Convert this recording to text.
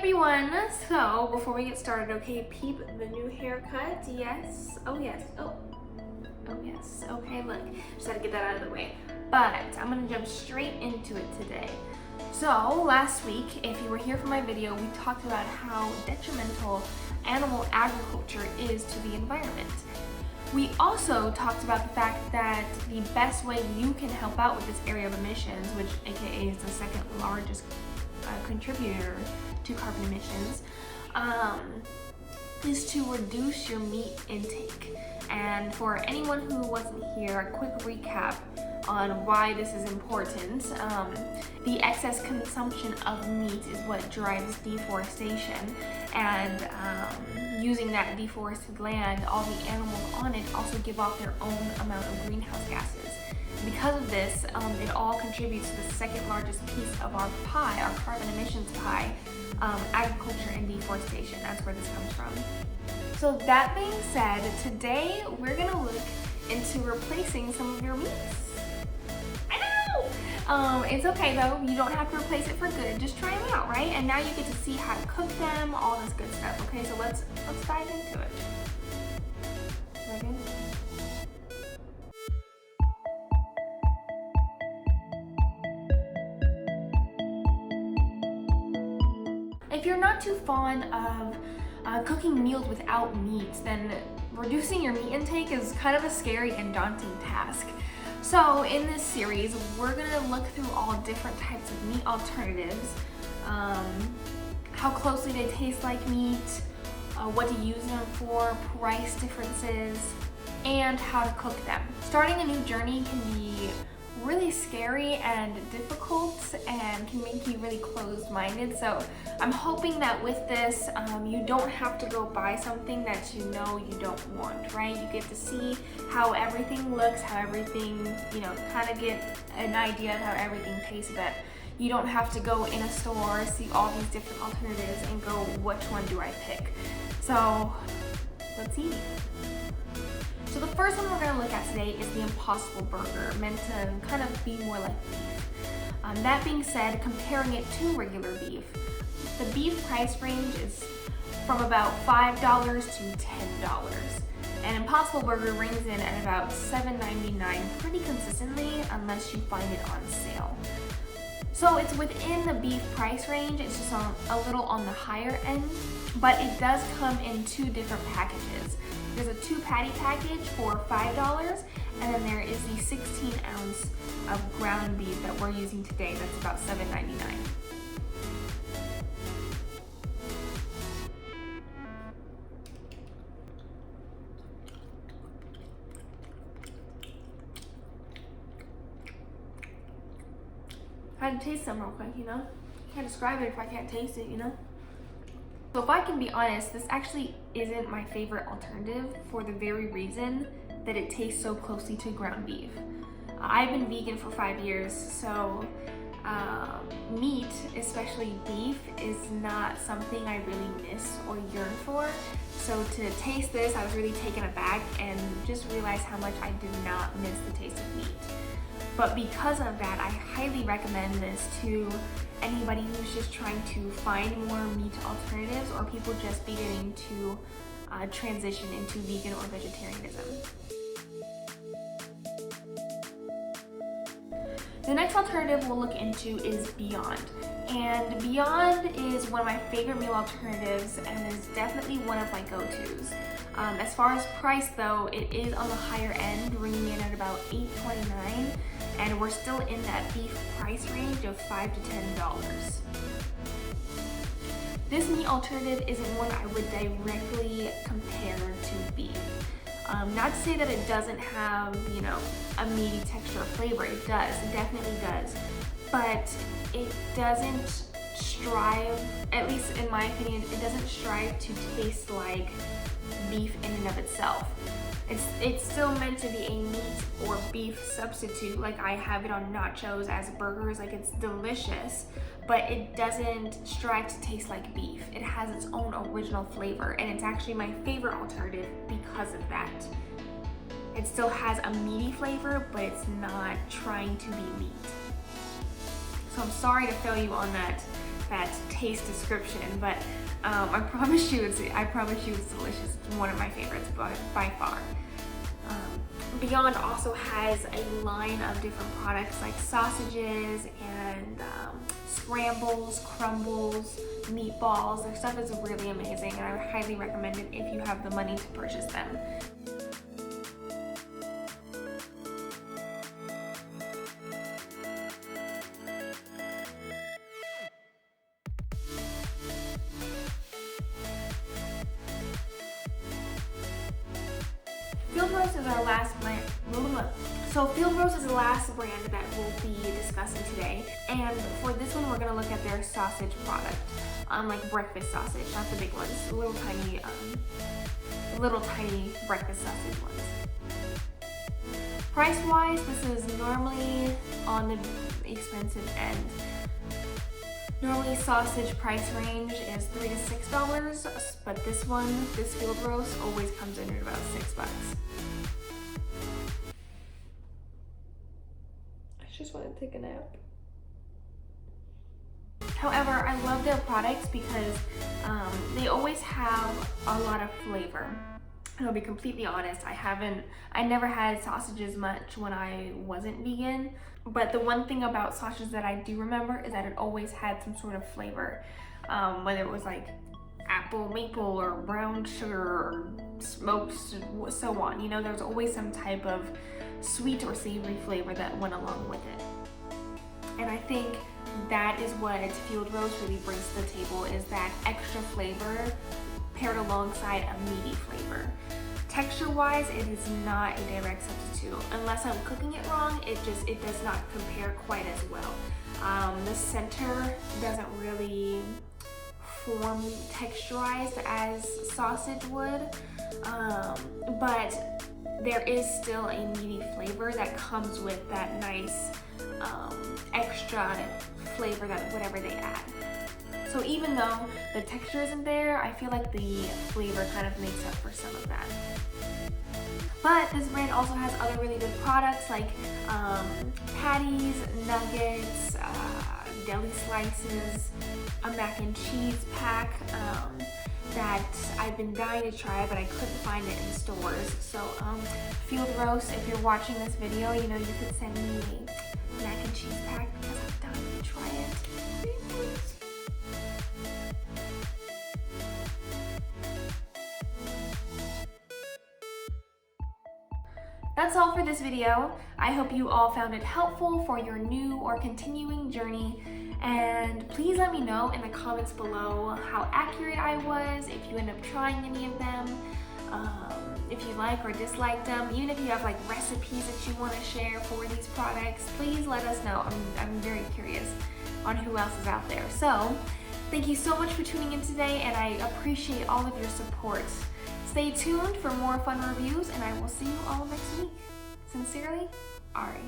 everyone! So, before we get started, okay, peep the new haircut. Yes. Oh, yes. Oh, yes. Okay, look. Just had to get that out of the way. But I'm gonna jump straight into it today. So, last week, if you were here for my video, we talked about how detrimental animal agriculture is to the environment. We also talked about the fact that the best way you can help out with this area of emissions, which AKA is the second largest contributor to carbon emissions, is to reduce your meat intake. And for anyone who wasn't here, a quick recap on why this is important. The excess consumption of meat is what drives deforestation, and using that deforested land, all the animals on it also give off their own amount of greenhouse gases. Because of this, it all contributes to the second largest piece of our pie, our carbon emissions pie, agriculture and deforestation. That's where this comes from. So that being said, today we're gonna look into replacing some of your meats. It's okay though, you don't have to replace it for good, just try them out, right? And now you get to see how to cook them, all this good stuff, okay? So let's dive into it. Ready? If you're not too fond of cooking meals without meat, then reducing your meat intake is kind of a scary and daunting task. So in this series, we're gonna look through all different types of meat alternatives, how closely they taste like meat, what to use them for, price differences, and how to cook them. Starting a new journey can be really scary and difficult and can make you really closed-minded. So I'm hoping that with this, you don't have to go buy something that you know you don't want, right? You get to see how everything looks, how everything, kind of get an idea of how everything tastes, but you don't have to go in a store, see all these different alternatives and go, which one do I pick? So let's see. So the first one we're going to look at today is the Impossible Burger, meant to kind of be more like beef. That being said, comparing it to regular beef, the beef price range is from about $5 to $10. An Impossible Burger rings in at about $7.99 pretty consistently unless you find it on sale. So it's within the beef price range, it's just a little on the higher end, but it does come in two different packages. There's a 2-patty package for $5, and then there is the 16 ounce of ground beef that we're using today. That's about $7.99. I had to taste some real quick, Can't describe it if I can't taste it, So if I can be honest, this actually isn't my favorite alternative for the very reason that it tastes so closely to ground beef. I've been vegan for 5 years, so meat, especially beef, is not something I really miss or yearn for. So to taste this, I was really taken aback and just realized how much I did not miss the taste of meat. But because of that, I highly recommend this to anybody who's just trying to find more meat alternatives or people just beginning to transition into vegan or vegetarianism. The next alternative we'll look into is Beyond. And Beyond is one of my favorite meal alternatives and is definitely one of my go-tos. As far as price though, it is on the higher end, ringing in at about $8.29, and we're still in that beef price range of $5 to $10. This meat alternative isn't one I would directly compare to beef. Not to say that it doesn't have, a meaty texture or flavor. It does, it definitely does. But it doesn't strive, at least in my opinion, it doesn't strive to taste like beef in and of itself. It's still meant to be a meat or beef substitute, like I have it on nachos as burgers, like it's delicious, but it doesn't strive to taste like beef. It has its own original flavor, and it's actually my favorite alternative because of that. It still has a meaty flavor, but it's not trying to be meat. So I'm sorry to fail you on that that taste description, but I promise you it's delicious. It's one of my favorites by far. Beyond also has a line of different products like sausages and scrambles, crumbles, meatballs. Their stuff is really amazing, and I would highly recommend it if you have the money to purchase them. Field Roast is our last brand. So Field Roast is the last brand that we'll be discussing today. And for this one, we're gonna look at their sausage product, like breakfast sausage, not the big ones, little tiny breakfast sausage ones. Price-wise, this is normally on the expensive end. Normally sausage price range is $3 to $6, but this Field Roast always comes in at about $6. I just want to take a nap. However, I love their products because they always have a lot of flavor. And I'll be completely honest, I never had sausages much when I wasn't vegan, but the one thing about sausages that I do remember is that it always had some sort of flavor, whether it was like apple, maple, or brown sugar, or smoked, so on. You know, there's always some type of sweet or savory flavor that went along with it. And I think that is what Field Roast really brings to the table, is that extra flavor paired alongside a meaty flavor. Texture-wise, it is not a direct substitute. Unless I'm cooking it wrong, it does not compare quite as well. The center doesn't really form texturized as sausage would, but there is still a meaty flavor that comes with that nice extra flavor that whatever they add. So even though the texture isn't there, I feel like the flavor kind of makes up for some of that. But this brand also has other really good products like patties, nuggets, deli slices, a mac and cheese pack that I've been dying to try, but I couldn't find it in stores. So Field Roast, if you're watching this video, you know, you could send me a mac and cheese pack because I'm dying to try it. Please. That's all for this video. I hope you all found it helpful for your new or continuing journey, and please let me know in the comments below how accurate I was, if you end up trying any of them, if you like or dislike them, even if you have like recipes that you want to share for these products, please let us know. I'm very curious on who else is out there. So thank you so much for tuning in today, and I appreciate all of your support. Stay tuned for more fun reviews, and I will see you all next week. Sincerely, Ari.